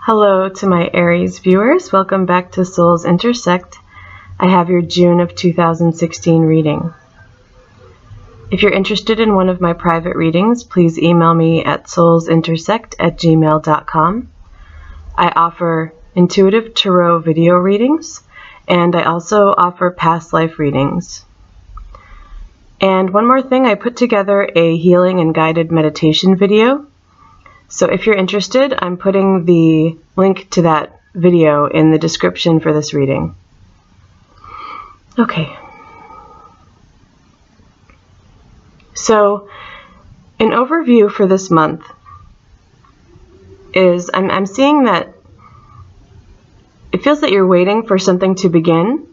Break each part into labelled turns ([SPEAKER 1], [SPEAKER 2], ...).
[SPEAKER 1] Hello to my Aries viewers. Welcome back to Souls Intersect. I have your June of 2016 reading. If you're interested in one of my private readings, please email me at soulsintersect@gmail.com. I offer intuitive tarot video readings, and I also offer past life readings. And one more thing, I put together a healing and guided meditation video. So if you're interested, I'm putting the link to that video in the description for this reading. Okay. So an overview for this month is I'm seeing that it feels that you're waiting for something to begin.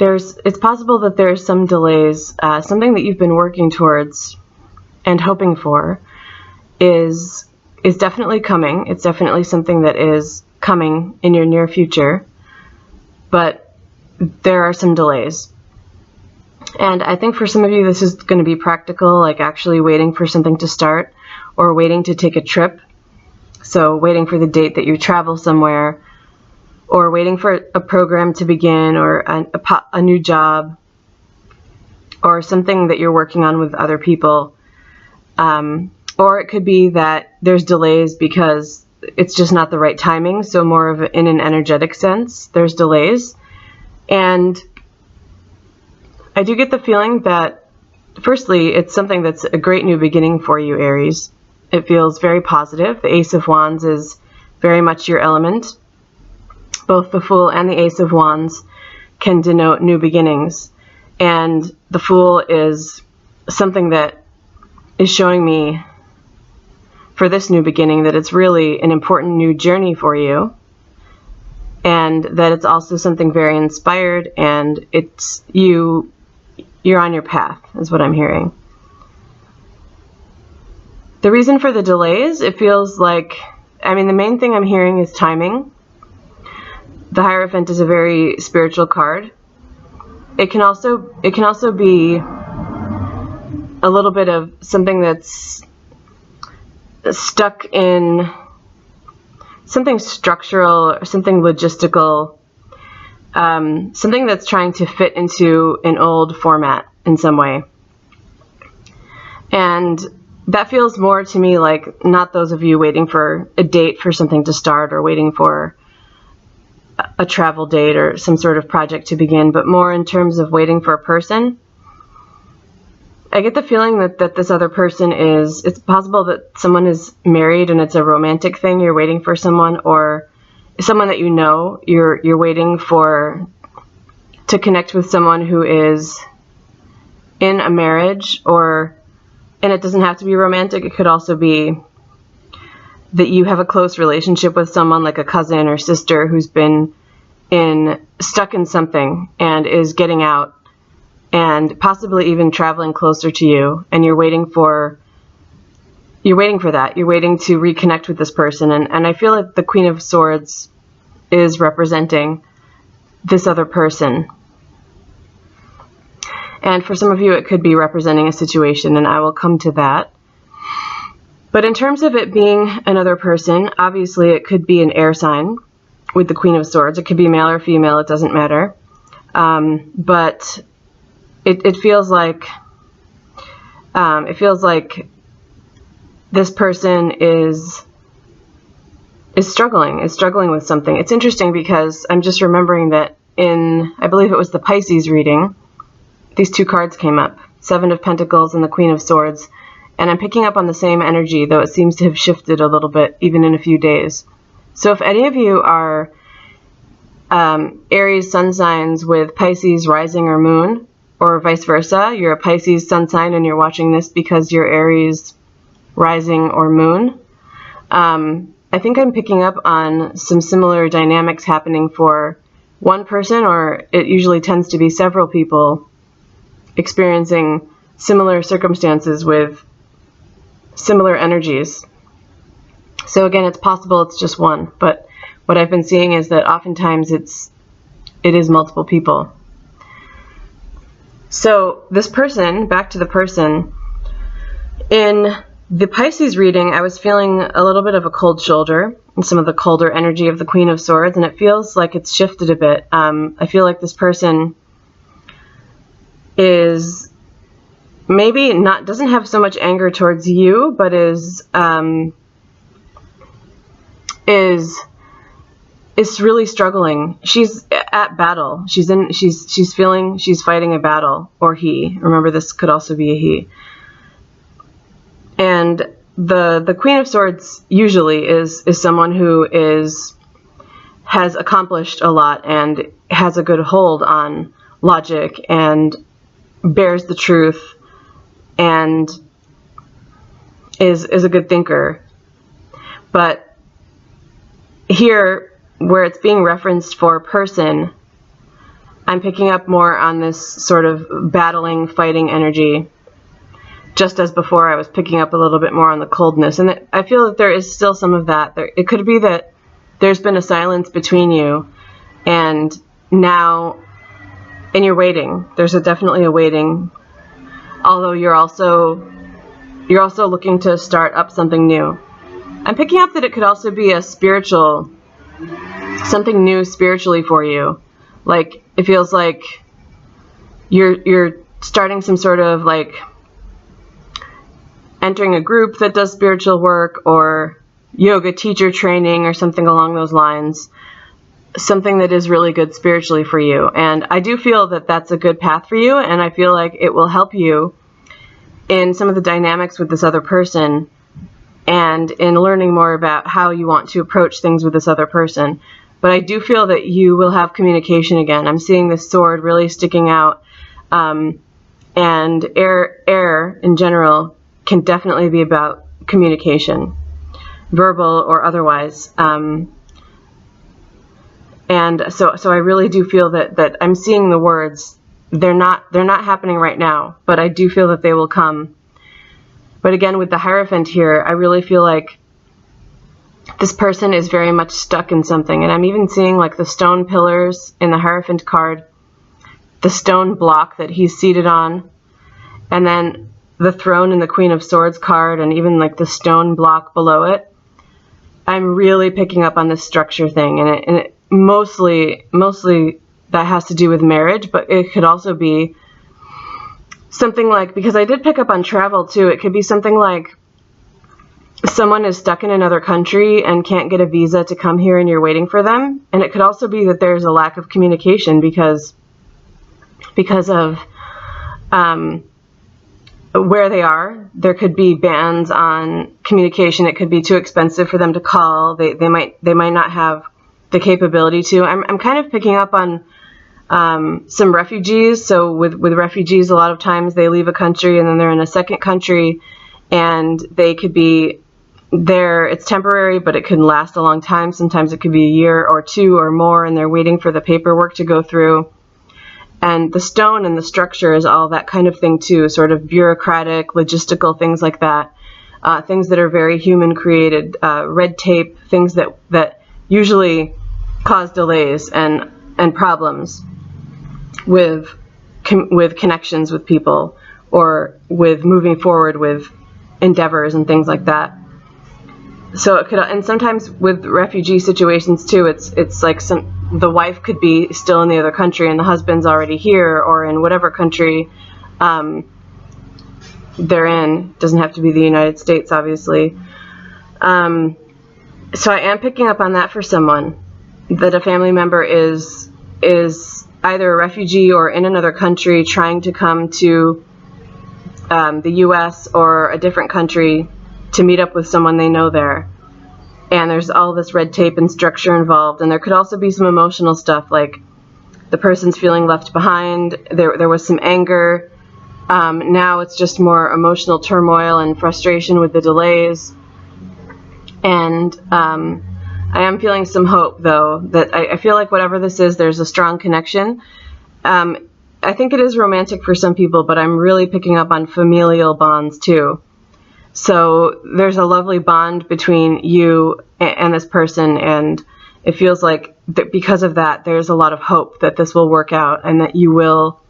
[SPEAKER 1] It's possible that there's some delays. Something that you've been working towards and hoping for is definitely coming. It's definitely something that is coming in your near future, but there are some delays. And I think for some of you this is going to be practical, like actually waiting for something to start or waiting to take a trip. So waiting for the date that you travel somewhere, or waiting for a program to begin, or a new job, or something that you're working on with other people. Or it could be that there's delays because it's just not the right timing, so more of in an energetic sense, there's delays. And I do get the feeling that, firstly, it's something that's a great new beginning for you, Aries. It feels very positive. The Ace of Wands is very much your element. Both the Fool and the Ace of Wands can denote new beginnings. And the Fool is something that is showing me for this new beginning that it's really an important new journey for you, and that it's also something very inspired, and it's you're on your path, is what I'm hearing. The reason for the delays, it feels like, the main thing I'm hearing is timing. The Hierophant is a very spiritual card. It can also be a little bit of something that's stuck in something structural or something logistical, something that's trying to fit into an old format in some way. And that feels more to me like not those of you waiting for a date for something to start or waiting for a travel date or some sort of project to begin, but more in terms of waiting for a person. I get the feeling that this other person it's possible that someone is married and it's a romantic thing. You're waiting for someone, or someone that you know, you're waiting to connect with someone who is in a marriage, and it doesn't have to be romantic. It could also be that you have a close relationship with someone like a cousin or sister who's been stuck in something and is getting out, and possibly even traveling closer to you, and you're waiting for that. You're waiting to reconnect with this person, and I feel like the Queen of Swords is representing this other person. And for some of you, it could be representing a situation, and I will come to that. But in terms of it being another person, obviously it could be an air sign with the Queen of Swords. It could be male or female, it doesn't matter. But it feels like this person is struggling with something. It's interesting because I'm just remembering that I believe it was the Pisces reading, these two cards came up, Seven of Pentacles and the Queen of Swords, and I'm picking up on the same energy, though it seems to have shifted a little bit even in a few days. So if any of you are Aries sun signs with Pisces rising or moon, or vice versa, you're a Pisces sun sign and you're watching this because you're Aries rising or moon, I think I'm picking up on some similar dynamics happening for one person, or it usually tends to be several people experiencing similar circumstances with similar energies. So again, it's possible it's just one, but what I've been seeing is that oftentimes it is multiple people. So this person, back to the person, in The Pisces reading, I was feeling a little bit of a cold shoulder and some of the colder energy of the Queen of Swords, and it feels like it's shifted a bit. I feel like this person is maybe doesn't have so much anger towards you, but is really struggling. She's at battle. She's fighting a battle, or he. Remember, this could also be a he. And the Queen of Swords usually is someone who has accomplished a lot and has a good hold on logic and bears the truth and is a good thinker. But here, where it's being referenced for person, I'm picking up more on this sort of battling, fighting energy. Just as before, I was picking up a little bit more on the coldness. And I feel that there is still some of that. It could be that there's been a silence between you, and now, and you're waiting. There's definitely a waiting. Although you're also looking to start up something new. I'm picking up that it could also be a spiritual, something new spiritually for you. Like, it feels like you're starting some sort of like entering a group that does spiritual work, or yoga teacher training, or something along those lines. Something that is really good spiritually for you. And I do feel that that's a good path for you, and I feel like it will help you in some of the dynamics with this other person and in learning more about how you want to approach things with this other person. But I do feel that you will have communication again. I'm seeing this sword really sticking out, and air in general can definitely be about communication, verbal or otherwise. And so I really do feel that I'm seeing the words. They're not happening right now, but I do feel that they will come. But again, with the Hierophant here, I really feel like this person is very much stuck in something. And I'm even seeing like the stone pillars in the Hierophant card, the stone block that he's seated on, and then the throne in the Queen of Swords card, and even like the stone block below it. I'm really picking up on this structure thing, and it mostly that has to do with marriage, but it could also be something like, because I did pick up on travel too, it could be something like someone is stuck in another country and can't get a visa to come here, and you're waiting for them. And it could also be that there's a lack of communication because of where they are. There could be bans on communication. It could be too expensive for them to call. They might not have the capability to. I'm kind of picking up on some refugees. So with refugees, a lot of times they leave a country and then they're in a second country, and they could be there. It's temporary, but it can last a long time. Sometimes it could be a year or two or more, and they're waiting for the paperwork to go through. And the stone and the structure is all that kind of thing too, sort of bureaucratic, logistical things like that, things that are very human created, red tape, things that usually cause delays and problems with connections with people, or with moving forward with endeavors and things like that. So it could, and sometimes with refugee situations too, it's like the wife could be still in the other country and the husband's already here, or in whatever country they're in. Doesn't have to be the United States, obviously. So I am picking up on that for someone, that a family member is either a refugee or in another country trying to come to the U.S. or a different country to meet up with someone they know there. And there's all this red tape and structure involved. And there could also be some emotional stuff, like the person's feeling left behind. There was some anger. Now it's just more emotional turmoil and frustration with the delays. And I am feeling some hope, though, that I feel like whatever this is, there's a strong connection. I think it is romantic for some people, but I'm really picking up on familial bonds, too. So there's a lovely bond between you and this person, and it feels like that because of that, there's a lot of hope that this will work out and that you will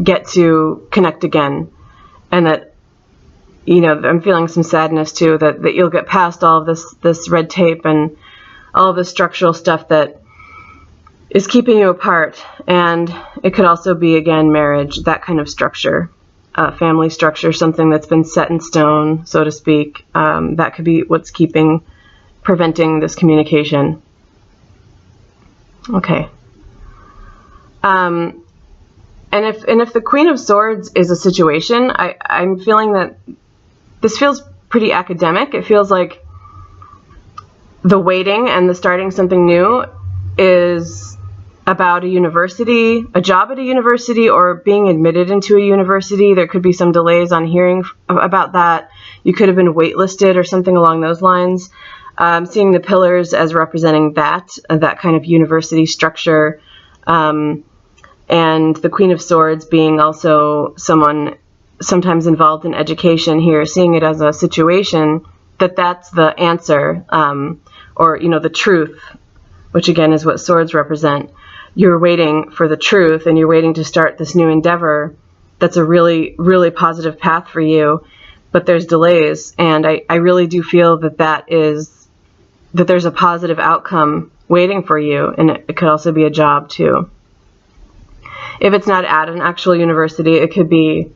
[SPEAKER 1] get to connect again, and that I'm feeling some sadness too, that you'll get past all of this red tape and all of the structural stuff that is keeping you apart. And it could also be, again, marriage, that kind of structure, family structure, something that's been set in stone, so to speak. That could be what's preventing this communication. Okay. And if the Queen of Swords is a situation, I'm feeling that this feels pretty academic. It feels like the waiting and the starting something new is about a university, a job at a university, or being admitted into a university. There could be some delays on hearing about that. You could have been waitlisted or something along those lines. Seeing the pillars as representing that kind of university structure, and the Queen of Swords being also someone sometimes involved in education here, seeing it as a situation that's the answer, or the truth, which again is what swords represent. You're waiting for the truth, and you're waiting to start this new endeavor that's a really, really positive path for you, but there's delays, and I really do feel that there's a positive outcome waiting for you, and it could also be a job too. If it's not at an actual university, it could be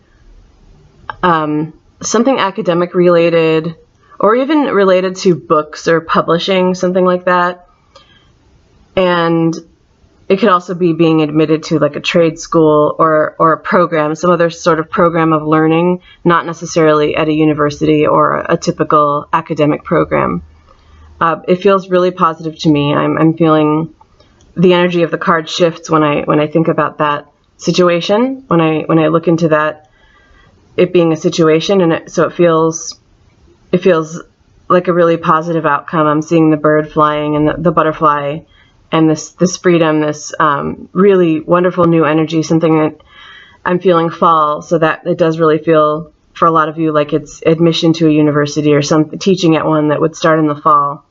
[SPEAKER 1] something academic related, or even related to books or publishing, something like that. And it could also be being admitted to like a trade school or a program, some other sort of program of learning, not necessarily at a university or a typical academic program. It feels really positive to me. I'm feeling the energy of the card shifts when I think about that situation, when I look into that, it being a situation, and so it feels like a really positive outcome. I'm seeing the bird flying and the butterfly, and this freedom, this really wonderful new energy, something that I'm feeling fall. So that it does really feel for a lot of you like it's admission to a university or some teaching at one that would start in the fall,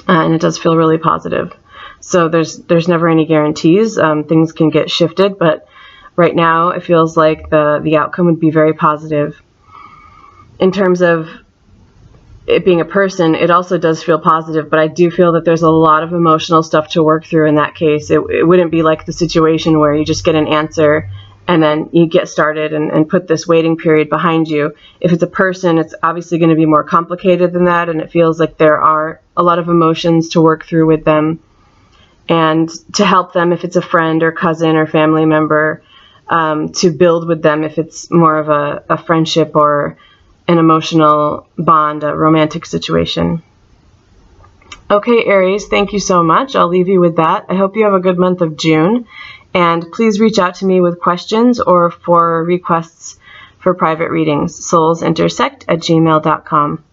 [SPEAKER 1] and it does feel really positive. So there's never any guarantees. Things can get shifted, but right now it feels like the outcome would be very positive. In terms of it being a person, it also does feel positive, but I do feel that there's a lot of emotional stuff to work through in that case. It wouldn't be like the situation where you just get an answer and then you get started and put this waiting period behind you. If it's a person, it's obviously going to be more complicated than that, and it feels like there are a lot of emotions to work through with them, and to help them if it's a friend or cousin or family member, to build with them if it's more of a friendship or an emotional bond, a romantic situation. Okay, Aries, thank you so much. I'll leave you with that. I hope you have a good month of June, and please reach out to me with questions or for requests for private readings. SoulsIntersect@gmail.com.